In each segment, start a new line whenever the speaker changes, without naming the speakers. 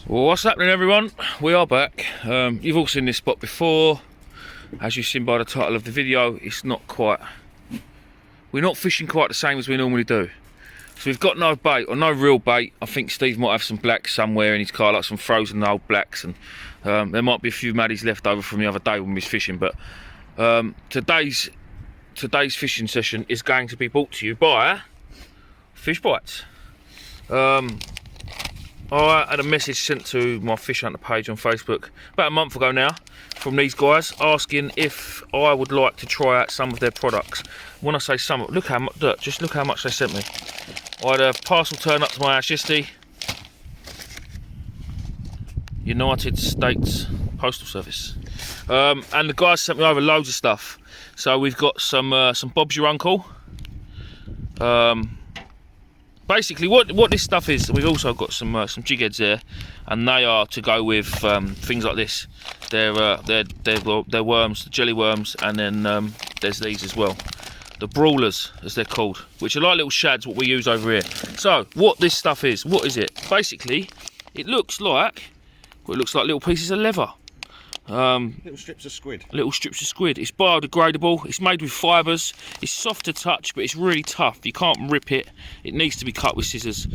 Well, what's happening, everyone? We are back. You've all seen this spot before. As you've seen by the title of the video, it's not quite... We're not fishing quite the same as we normally do. So we've got no bait, or no real bait. I think Steve might have some blacks somewhere in his car, like some frozen old blacks, and there might be a few maddies left over from the other day when we was fishing. But today's fishing session is going to be brought to you by Fishbites. I had a message sent to my Fish Hunter page on Facebook about a month ago now from these guys asking if I would like to try out some of their products. When I say some, look how much, just look how much they sent me. I had a parcel turn up to my house yesterday. United States Postal Service. And the guys sent me over loads of stuff. So we've got some Bob's Your Uncle. Basically, what this stuff is, we've also got some jig heads there, and they are to go with things like this. They're worms, the jelly worms, and then there's these as well, the brawlers as they're called, which are like little shads, what we use over here. So what this stuff is, what is it? Basically, it looks like little pieces of leather.
Little strips of squid.
Little strips of squid. It's biodegradable. It's made with fibres. It's soft to touch, but it's really tough. You can't rip it. It needs to be cut with scissors.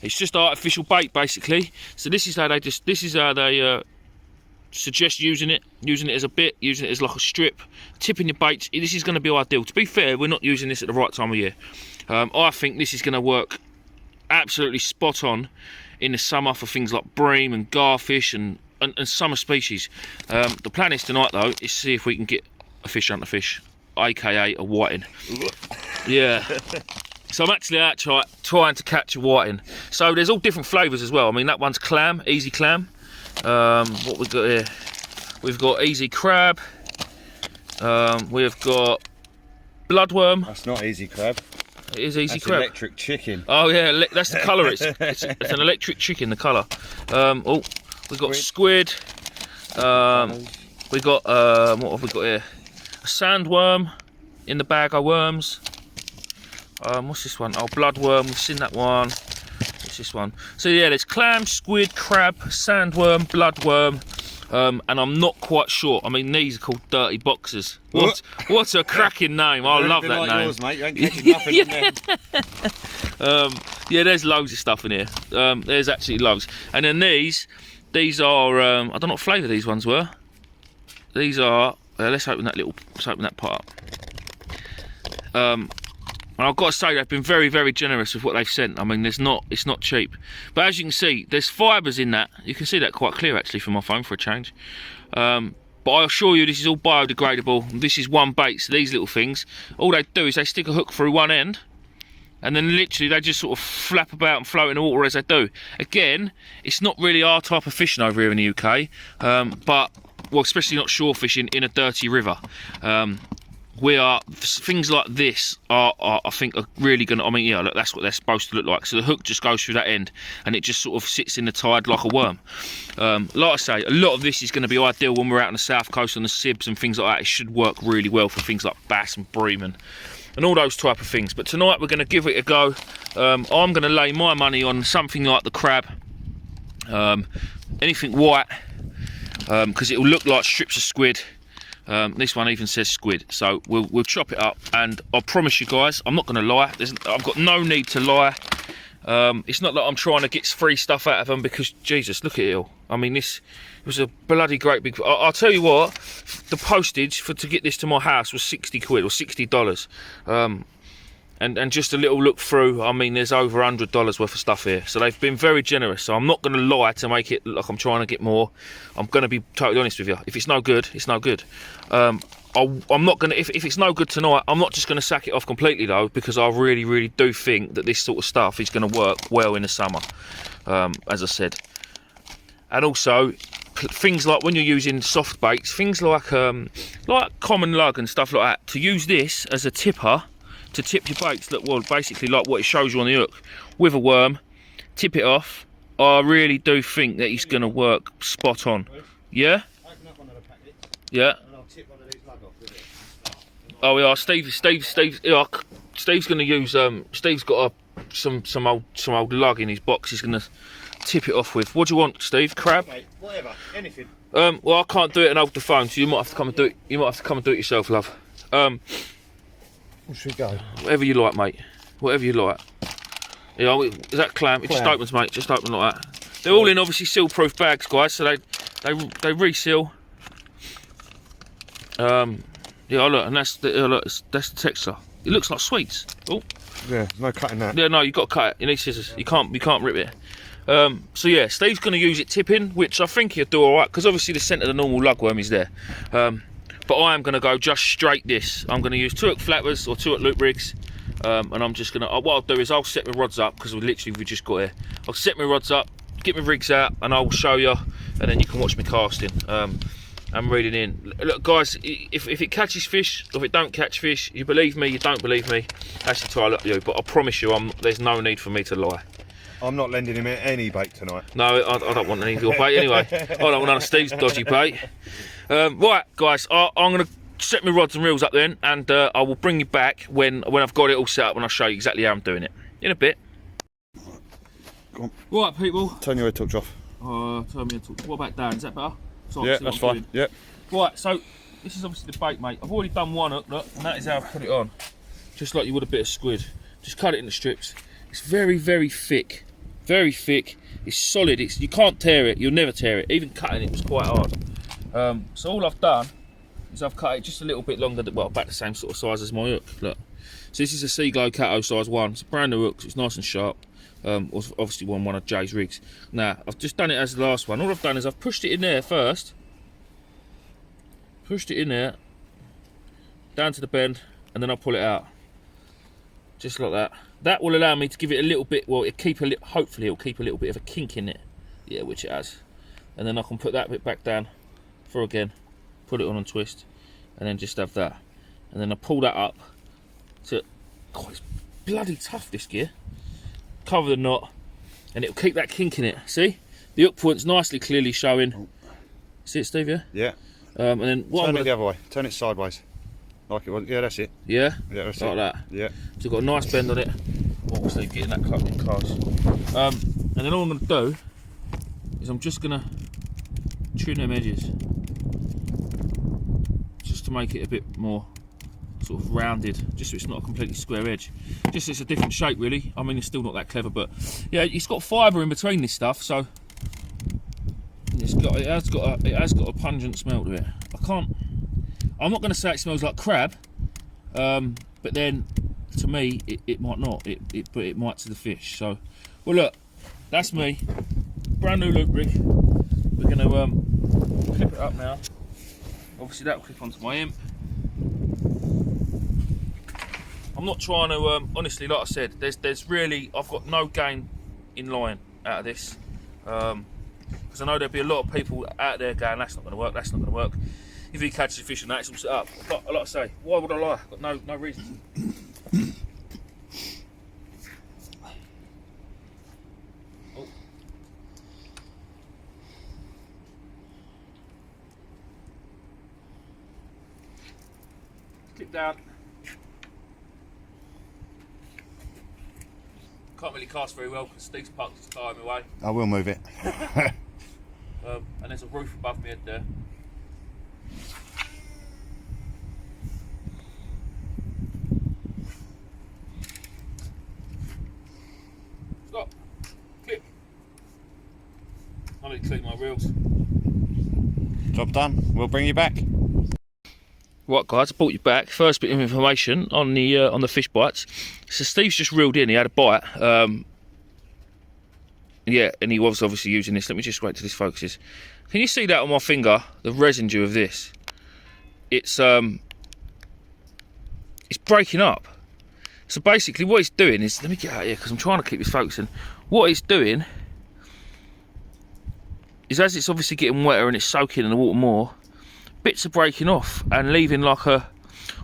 It's just artificial bait, basically. So this is how they suggest using it as a bit, using it as like a strip, tipping your baits. This is going to be ideal. To be fair, we're not using this at the right time of year. I think this is going to work absolutely spot on in the summer for things like bream and garfish and summer species. The plan is tonight, though, is to see if we can get a fish hunter fish, aka a whiting. Yeah. So I'm actually out trying to catch a whiting. So there's all different flavours as well. I mean, that one's clam, easy clam. What we've got here? We've got easy crab. We've got bloodworm.
That's not easy crab.
It is easy
That's
crab.
Electric chicken.
Oh yeah, that's the colour. It's an electric chicken, the colour. Oh. We've got squid. We've got what have we got here? A sandworm in the bag of worms. What's this one? Oh, bloodworm. We've seen that one. What's this one? So yeah, there's clam, squid, crab, sandworm, bloodworm, and I'm not quite sure. I mean, these are called dirty boxers. What a cracking name! I love that
like
name.
Yours, mate. You ain't catching nothing on them.
Yeah, there's loads of stuff in here. There's actually loads, and then these are, I don't know what flavour these ones were. These are, let's open that pot up. And I've got to say, they've been very, very generous with what they've sent. I mean, it's not cheap. But as you can see, there's fibres in that. You can see that quite clear, actually, from my phone for a change. But I assure you, this is all biodegradable. This is one bait, so these little things, all they do is they stick a hook through one end, and then literally they just sort of flap about and float in the water as they do. Again, it's not really our type of fishing over here in the UK, but, well, especially not shore fishing in a dirty river. Things like this I think are really going to, I mean, yeah, look, that's what they're supposed to look like. So the hook just goes through that end and it just sort of sits in the tide like a worm. Like I say, a lot of this is going to be ideal when we're out on the south coast on the sibs and things like that. It should work really well for things like bass and bream and all those type of things. But tonight we're going to give it a go. I'm going to lay my money on something like the crab, anything white, because it will look like strips of squid. This one even says squid, so we'll chop it up, and I promise you guys, I'm not going to lie, I've got no need to lie. It's not that I'm trying to get free stuff out of them, because Jesus, look at it all. I mean, it was a bloody great big... I'll tell you what, the postage to get this to my house was 60 quid or $60. And just a little look through, I mean, there's over $100 worth of stuff here. So they've been very generous. So I'm not going to lie to make it look like I'm trying to get more. I'm going to be totally honest with you. If it's no good, it's no good. I'm not going to, if it's no good tonight, I'm not just going to sack it off completely though, because I really, really do think that this sort of stuff is going to work well in the summer, as I said. And also, things like when you're using soft baits, things like common lug and stuff like that, to use this as a tipper, to tip your baits, look, well, basically like what it shows you on the hook, with a worm, tip it off. I really do think that it's going to work spot on. Yeah?
Open up one of the packets.
Yeah.
And I'll tip one of these lug off with it.
Oh yeah, Steve's going to use. Steve's got some old lug in his box. He's going to tip it off with. What do you want, Steve? Crab?
Mate, whatever, anything.
Well, I can't do it and hold the phone, so you might have to come and do it. You might have to come and do it yourself, love.
Where should we go?
Whatever you like, mate. Whatever you like. Yeah, is that clam? It just opens, mate. Just open like that. They're all in obviously seal-proof bags, guys. So they reseal. Yeah, look, and that's the texture. It looks like sweets. Oh.
Yeah, no cutting that.
Yeah, no, you've got to cut it. You need scissors. You can't rip it. So yeah, Steve's going to use it tipping, which I think he'll do all right because obviously the centre of the normal lugworm is there. But I am going to go just straight this. I'm going to use 2 hook flappers or 2 hook loop rigs. And I'm just gonna, what I'll do is I'll set my rods up because we just got here. I'll set my rods up, get my rigs out, and I'll show you, and then you can watch me casting. I'm reading in. Look, guys, if it catches fish, or if it don't catch fish, you believe me, you don't believe me, that's entirely up to you. But I promise you, there's no need for me to lie.
I'm not lending him any bait tonight.
No, I don't want any of your bait anyway. I don't want none of Steve's dodgy bait. Right, guys, I'm gonna set my rods and reels up then, and I will bring you back when I've got it all set up and I'll show you exactly how I'm doing it in a bit.
Go on.
Right, people.
Turn your head torch off.
Turn me a torch. What about Dan? Is that better?
Yeah, that's fine. Yep.
Right, so this is obviously the bait, mate. I've already done one hook, look, and that is how I put it on. Just like you would a bit of squid. Just cut it into strips. It's very, very thick. Very thick. It's solid. You can't tear it. You'll never tear it. Even cutting it was quite hard. So all I've done is I've cut it just a little bit longer, well, about the same sort of size as my hook. Look. So this is a Seaglow Cato size 1. It's a brand new hook, so it's nice and sharp. Obviously one of Jay's rigs. Now, I've just done it as the last one. All I've done is I've pushed it in there first. Pushed it in there, down to the bend, and then I'll pull it out. Just like that. That will allow me to give it a little bit, well, hopefully it'll keep a little bit of a kink in it. Yeah, which it has. And then I can put that bit back down for again, put it on and twist, and then just have that. And then I pull that up. So, God, it's bloody tough, this gear. Cover the knot, and it'll keep that kink in it. See? The hook point's nicely clearly showing. See it, Steve, yeah?
Yeah.
And then
turn it the other way. Turn it sideways. Like it was. Yeah, that's it.
Yeah?
Yeah, that's
like
it.
That?
Yeah.
So you've got a nice bend on it. Obviously getting that cut in cast. And then all I'm going to do is I'm just going to trim them edges. Just to make it a bit more sort of rounded, just so it's not a completely square edge. Just so it's a different shape really. I mean, it's still not that clever, but yeah, it's got fibre in between this stuff, so it has got a pungent smell to it. I'm not going to say it smells like crab, but then to me it might not. But it might to the fish. So, well, look, that's me. Brand new loop rig. We're going to clip it up now. Obviously that'll clip onto my imp. I'm not trying to, honestly, like I said, there's really, I've got no gain in lying out of this. Because I know there'll be a lot of people out there going, that's not going to work, that's not going to work. If he catches a fish and that's all set up. But like I say, why would I lie? I've got no reason to. Oh. Clip down. Can't really cast very well because Steve's parked his car in my way.
I will move it.
And there's a roof above my head there. Stop. Clip. I need to clean my reels.
Job done. We'll bring you back.
Right, guys, I brought you back. First bit of information on the fish bites. So Steve's just reeled in. He had a bite. Yeah, and he was obviously using this. Let me just wait till this focuses. Can you see that on my finger? The residue of this. It's breaking up. So basically, what he's doing is, let me get out here because I'm trying to keep this focusing. What he's doing is, as it's obviously getting wetter and it's soaking in the water more, bits are breaking off and leaving like a.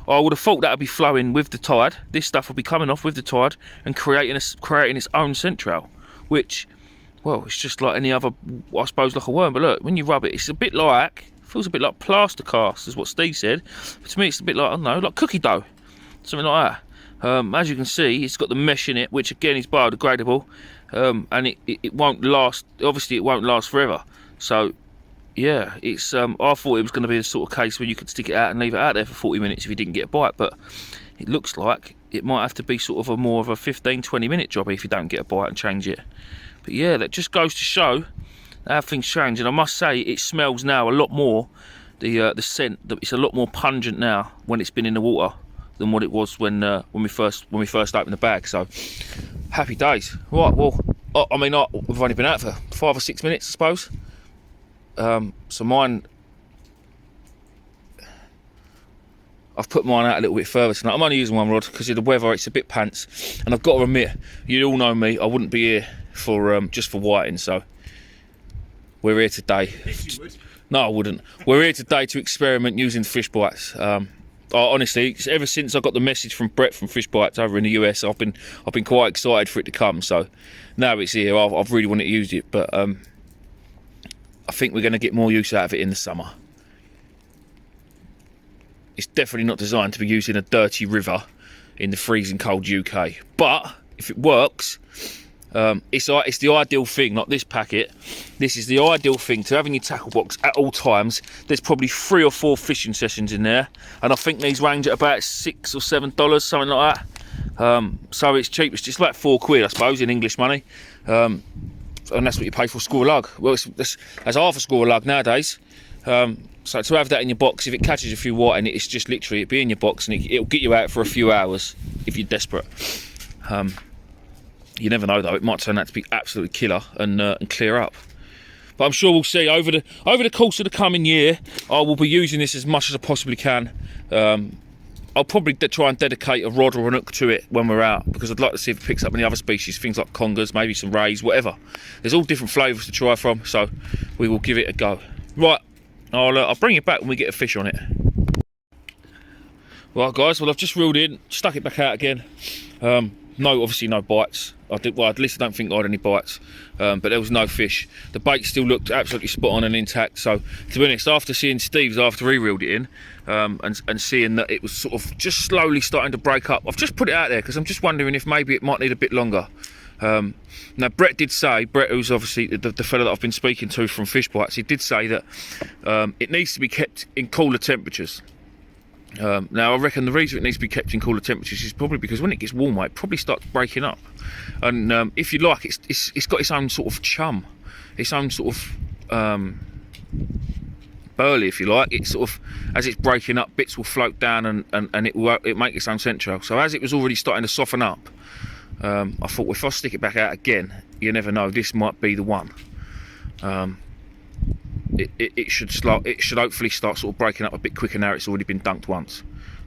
I would have thought that would be flowing with the tide. This stuff will be coming off with the tide and creating its own central, which, well, it's just like any other, I suppose, like a worm. But look, when you rub it, it's a bit like, feels a bit like plaster cast, is what Steve said. But to me, it's a bit like, I don't know, like cookie dough, something like that. As you can see, it's got the mesh in it, which again is biodegradable. and it won't last. Obviously, it won't last forever. So, yeah, it's. I thought it was going to be a sort of case where you could stick it out and leave it out there for 40 minutes if you didn't get a bite, but it looks like it might have to be sort of a more of a 15-20 minute job if you don't get a bite and change it. But yeah, that just goes to show how things change. And I must say, it smells now a lot more. The scent, it's a lot more pungent now when it's been in the water than what it was when we first opened the bag. So happy days. Right, well, I mean, we've only been out for 5 or 6 minutes, I suppose. So mine, I've put mine out a little bit further tonight. I'm only using one rod because of the weather. It's a bit pants, and I've got to admit, you all know me, I wouldn't be here for just for whiting. So we're here today.
Yes, you would.
No, I wouldn't. We're here today to experiment using fish bites. Honestly, ever since I got the message from Brett from Fish Bites over in the US, I've been quite excited for it to come. So now it's here. I've really wanted to use it, but I think we're going to get more use out of it in the summer. It's definitely not designed to be used in a dirty river in the freezing cold UK. But if it works, it's the ideal thing. Like this packet, this is the ideal thing to have in your tackle box at all times. There's probably 3 or 4 fishing sessions in there, and I think these range at about $6 or $7, something like that. So it's cheap. It's just like £4, I suppose, in English money. And that's what you pay for a score lug. Well, that's half a score lug nowadays. So to have that in your box, if it catches a few white in it, it's just literally it'll be in your box and it'll get you out for a few hours if you're desperate. You never know though; it might turn out to be absolutely killer and clear up. But I'm sure we'll see over the course of the coming year. I will be using this as much as I possibly can. I'll probably try and dedicate a rod or an hook to it when we're out, because I'd like to see if it picks up any other species, things like congers, maybe some rays, whatever. There's all different flavours to try from, so we will give it a go. Right. I'll bring it back when we get a fish on it. Right guys, well I've just reeled in, stuck it back out again. Obviously no bites. At least I don't think I had any bites, but there was no fish. The bait still looked absolutely spot on and intact. So to be honest, after seeing Steve's after he reeled it in, and seeing that it was sort of just slowly starting to break up, I've just put it out there because I'm just wondering if maybe it might need a bit longer. Now Brett did say, who's obviously the fellow that I've been speaking to from Fish Bites, he did say that it needs to be kept in cooler temperatures. Now I reckon the reason it needs to be kept in cooler temperatures is probably because when it gets warmer it probably starts breaking up, and if you like, it's got its own sort of chum, its own sort of burley, if you like. It's sort of, as it's breaking up, bits will float down and it make its own central. So as it was already starting to soften up, I thought, well, if I stick it back out again, you never know, this might be the one. It should hopefully start sort of breaking up a bit quicker now it's already been dunked once.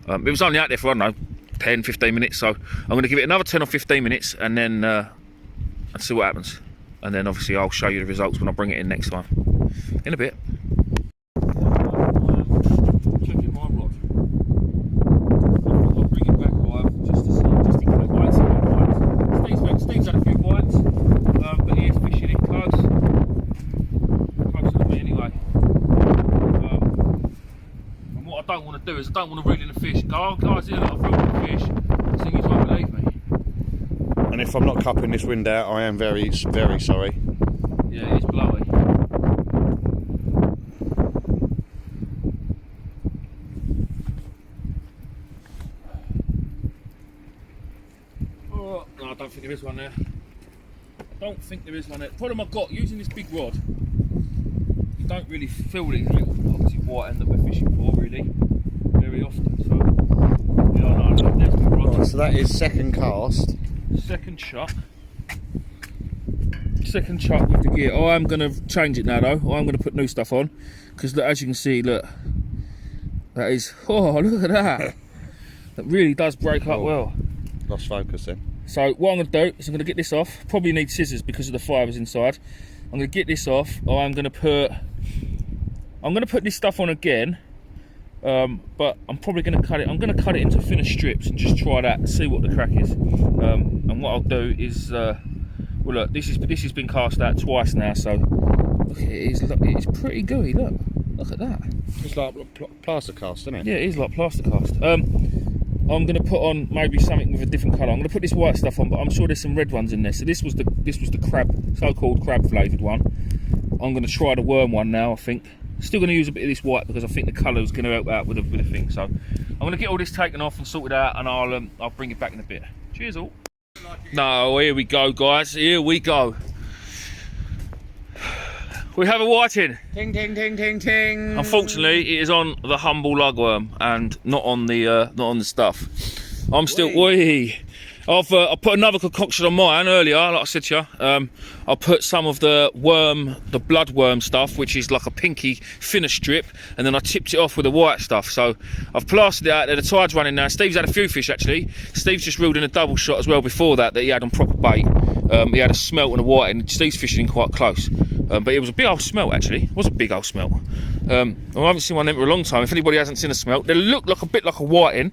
It was only out there for, I don't know, 10-15 minutes, so I'm going to give it another 10 or 15 minutes and then and see what happens. And then obviously I'll show you the results when I bring it in next time. In a bit. Checking my rod. I'll bring it back live just in case I bite some more bites. Steve's had a few bites, but he is fishing in closer than me anyway. And what I don't want to do is I don't want to reel in a fish and go, oh guys, here, look, I've reeled in a fish. The thing is, you won't believe me.
And if I'm not cupping this wind out, I am very, very sorry.
Yeah, it's blowy. Oh, no, I don't think there is one there. I don't think there is one there. The problem I've got using this big rod, you don't really feel these little pockets of white end that we're fishing for, really, very often. So, yeah, I know, there's my rod.
Right, so that is second cast.
Second chuck with the gear. I am going to change it now though. I'm going to put new stuff on, because as you can see, look, that is, oh look at that. That really does break up well.
Lost focus then.
So what I'm going to do is I'm going to get this off. Probably need scissors because of the fibres inside. I'm going to get this off. I'm going to put this stuff on again, but I'm probably going to cut it. I'm going to cut it into thinner strips and just try that and see what the crack is. And what I'll do is, well, look, this has been cast out twice now, so look, it's pretty gooey. Look at that.
It's like plaster cast, isn't it?
Yeah, it is like plaster cast. I'm going to put on maybe something with a different colour. I'm going to put this white stuff on, but I'm sure there's some red ones in there. So this was the crab, so-called crab flavoured one. I'm going to try the worm one now, I think. Still going to use a bit of this white because I think the colour is going to help out with the thing. So I'm going to get all this taken off and sorted out, and I'll bring it back in a bit. Cheers all. No, here we go, guys. Here we go. We have a whiting. Ting, ting, ting, ting, ting. Unfortunately, it is on the humble lugworm and not on the stuff. I'm still. Wee. I put another concoction on mine earlier, like I said to you. I put some of the bloodworm stuff, which is like a pinky thinner strip, and then I tipped it off with the white stuff. So I've plastered it out there. The tide's running now. Steve's had a few fish actually. Steve's just reeled in a double shot as well before that he had on proper bait. He had a smelt and a white, and Steve's fishing in quite close. But it was a big old smelt actually. It was a big old smelt. I haven't seen one in for a long time. If anybody hasn't seen a smelt, they look like a bit like a whiting.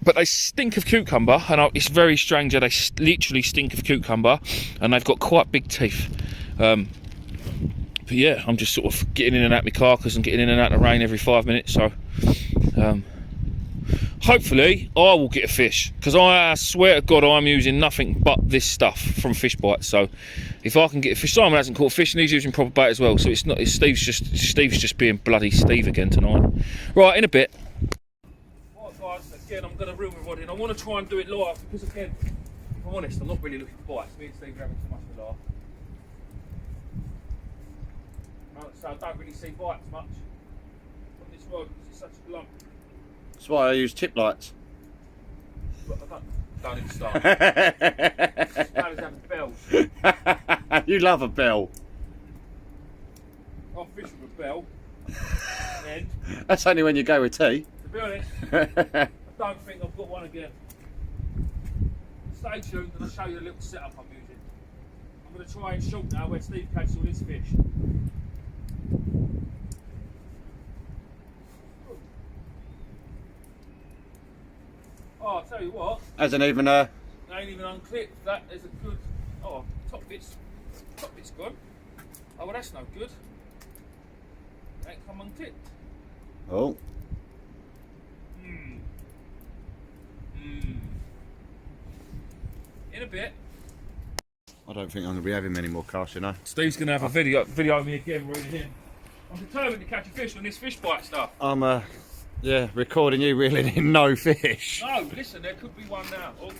But they stink of cucumber, and it's very strange how they literally stink of cucumber, and they've got quite big teeth. But yeah, I'm just sort of getting in and out my carcass and getting in and out of the rain every 5 minutes. So hopefully I will get a fish, because I swear to God I'm using nothing but this stuff from Fishbites. So if I can get a fish, Simon hasn't caught fish and he's using proper bait as well. So Steve's just being bloody Steve again tonight. Right, in a bit. Again, I'm going to reel my rod in. I want to try and do it live because, again, if I'm honest, I'm not really looking for bites. Me and Steve are having too much of a laugh. So I don't really see bites much on this rod because it's such a lump.
That's why I use tip lights.
But don't even start. It's bad as having bells.
You love a bell.
I'll fish with a bell. And
that's only when you go with tea.
to be honest, I don't think I've got one again. Stay tuned and I'll show you the little setup I'm using. I'm going to try and shoot now where Steve catches all his fish. Oh, I'll tell you what.
Hasn't even
ain't even unclipped. That is a good. Oh, top bit's gone. Oh well, that's no good. Ain't come unclipped.
Oh.
In a bit.
I don't think I'm going to be having many more casts, you know.
Steve's going to have a video of me again reeling in. I'm determined to catch a fish on this fish bite stuff.
I'm yeah, recording you reeling in no fish.
No, listen, there could be one now. Oh.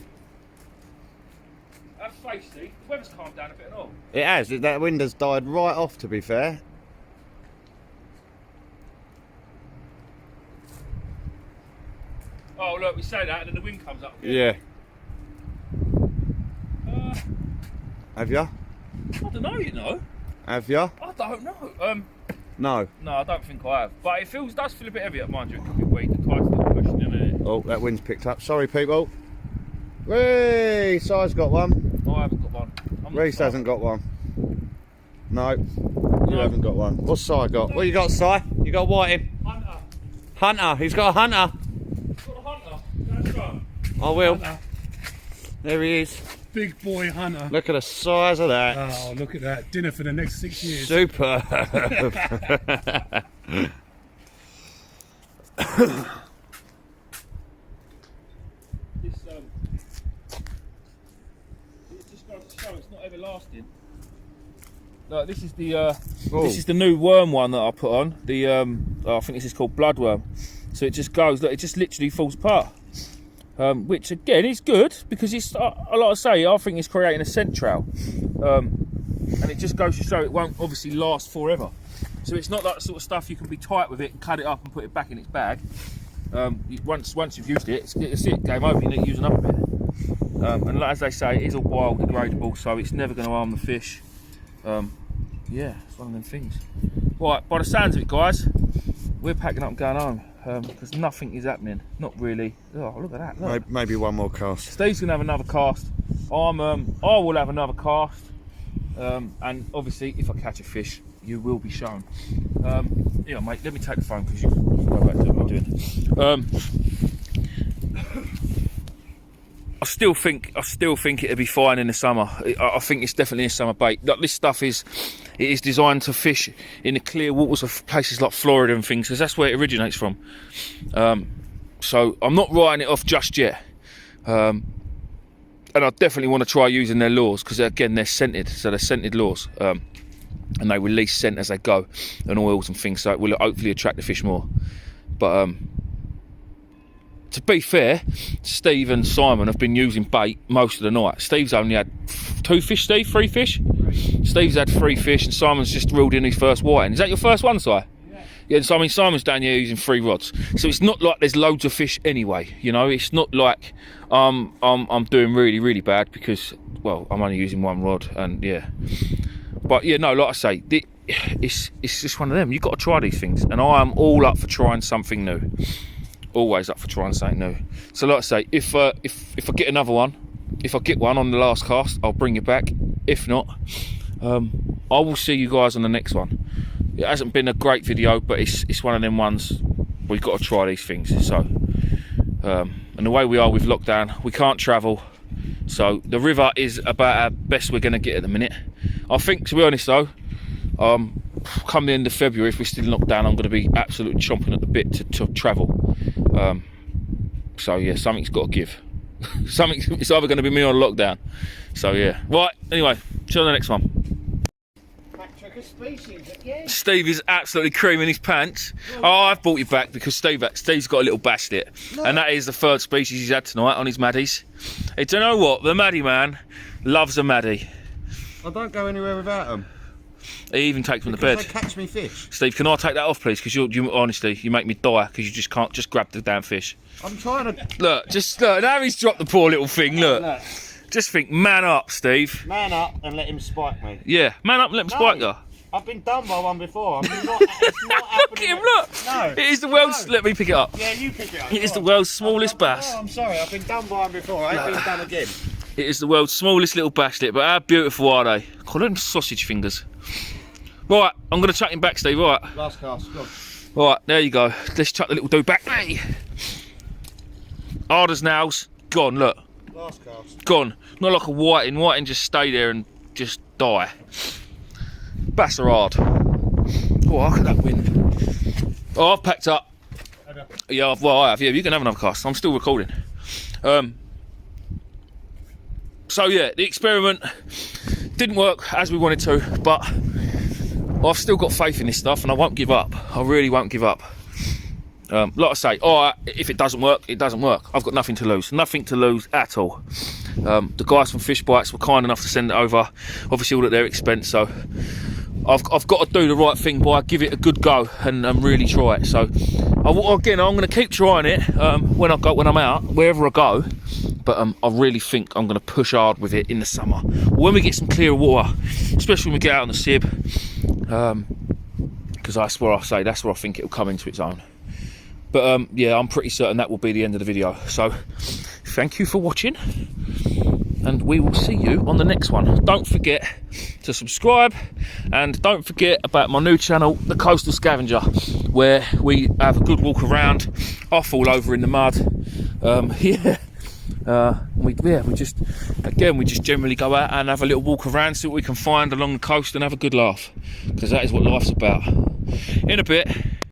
Have faith, Steve. The weather's calmed down a bit at all.
It has. That wind has died right off, to be fair.
Oh look, we say that and then the wind comes up again.
Yeah. Have ya?
I don't know, you know.
Have ya?
I don't know.
No.
No, I don't think I have. But it does feel a bit heavier, mind you. It could be weak. The tide's still pushing in it.
Oh, that wind's picked up. Sorry, people. Whee! Si's got one.
I haven't got one.
Reese hasn't got one. No. You haven't got one. What's Si got? What you got, Si? You got whiting?
Hunter.
Hunter. He's got a hunter.
Got a hunter. That's right.
I will.
Hunter.
There he is.
Big boy hunter.
Look at the size of that.
Oh, look at that. Dinner for the next 6 years.
Superb.
This it just goes to show it's not everlasting. Look, this is the new worm one that I put on. The I think this is called bloodworm. So it just goes. Look, it just literally falls apart. Which again is good because it's like I say, I think it's creating a scent trail, and it just goes to show it won't obviously last forever. So it's not that sort of stuff you can be tight with it and cut it up and put it back in its bag. Once you've used it, it's it, game over. You need to use another bit. And as they say, it is all biodegradable, so it's never going to harm the fish. Yeah, it's one of them things. Right, by the sounds of it, guys, we're packing up and going home. Because nothing is happening, not really. Oh, look at that! Look.
Maybe one more cast.
Steve's gonna have another cast. I will have another cast, and obviously, if I catch a fish, you will be shown. Yeah, mate. Let me take the phone because you can go back to what I'm doing. I still think it'll be fine in the summer. I think it's definitely a summer bait. Like, this stuff is designed to fish in the clear waters of places like Florida and things, because that's where it originates from. So I'm not writing it off just yet. And I definitely want to try using their lures, because again, they're scented, so they're scented lures. And they release scent as they go, and oils and things, so it will hopefully attract the fish more. But to be fair, Steve and Simon have been using bait most of the night. Steve's only had 2 fish, Steve? 3 fish? Steve's had 3 fish, and Simon's just reeled in his first whiting. Is that your first one, Si? Yeah, so I mean, Simon's down here using 3 rods, so it's not like there's loads of fish anyway. You know, it's not like I'm doing really bad, because, well, I'm only using 1 rod, and yeah. But yeah, no, like I say, it's just one of them. You've got to try these things, and I am all up for trying something new. Always up for trying something new. So like I say, if I get another one, if I get one on the last cast, I'll bring you back. If not, I will see you guys on the next one. It hasn't been a great video, but it's one of them ones we've got to try these things. So, and the way we are with lockdown, we can't travel, so the river is about our best we're going to get at the minute. I think, to be honest though, come the end of February, if we're still locked down, I'm going to be absolutely chomping at the bit to travel. So yeah, something's got to give. It's either going to be me or lockdown. So yeah. Right. Anyway, see you on the next one. Steve is absolutely creaming his pants. Oh, I've brought you back because Steve's got a little basket, and that is the 3rd species he's had tonight on his maddies. Hey, do you know what? The maddie man loves a maddie.
I don't go anywhere without them.
He even takes them to bed.
They catch me fish.
Steve, can I take that off, please? Because you honestly, you make me die, because you just can't just grab the damn fish.
I'm trying to.
Look, just look. Now he's dropped the poor little thing. Look. Just think, man up, Steve.
Man up and let him spike me.
Yeah, man up and let him spike you.
I've been done by one before. It's not happening.
Look at him, look.
No.
It is the world's. Let me pick it up.
Yeah, you pick it up.
It is the world's smallest bass.
Oh, I'm sorry. I've been done by one before. I ain't been done again.
It is the world's smallest little basslet, but how beautiful are they? Call them sausage fingers. Right, I'm going to chuck him back, Steve. Right.
Last cast. Go on.
Right, there you go. Let's chuck the little dude back. Hey. Hard as nails. Gone, look.
Last cast.
Gone. Not like a whiting. Whiting just stay there and just die. Bass are hard. Oh, look at that wind. Oh, I've packed up. Yeah, I have. Yeah, you can have another cast. I'm still recording. So yeah, the experiment didn't work as we wanted to, but I've still got faith in this stuff, and I won't give up. I really won't give up. Like I say, if it doesn't work, it doesn't work. I've got nothing to lose. Nothing to lose at all. The guys from Fishbites were kind enough to send it over, obviously all at their expense, so I've got to do the right thing by give it a good go and really try it. So again, I'm going to keep trying it when I'm out, wherever I go. But I really think I'm going to push hard with it in the summer, when we get some clearer water, especially when we get out on the Sib, because that's where I think it'll come into its own. But yeah, I'm pretty certain that will be the end of the video. So thank you for watching, and we will see you on the next one. Don't forget to subscribe, and don't forget about my new channel, the Coastal Scavenger, where we have a good walk around. I fall over in the mud. We just generally go out and have a little walk around, see what we can find along the coast, and have a good laugh, because that is what life's about. In a bit.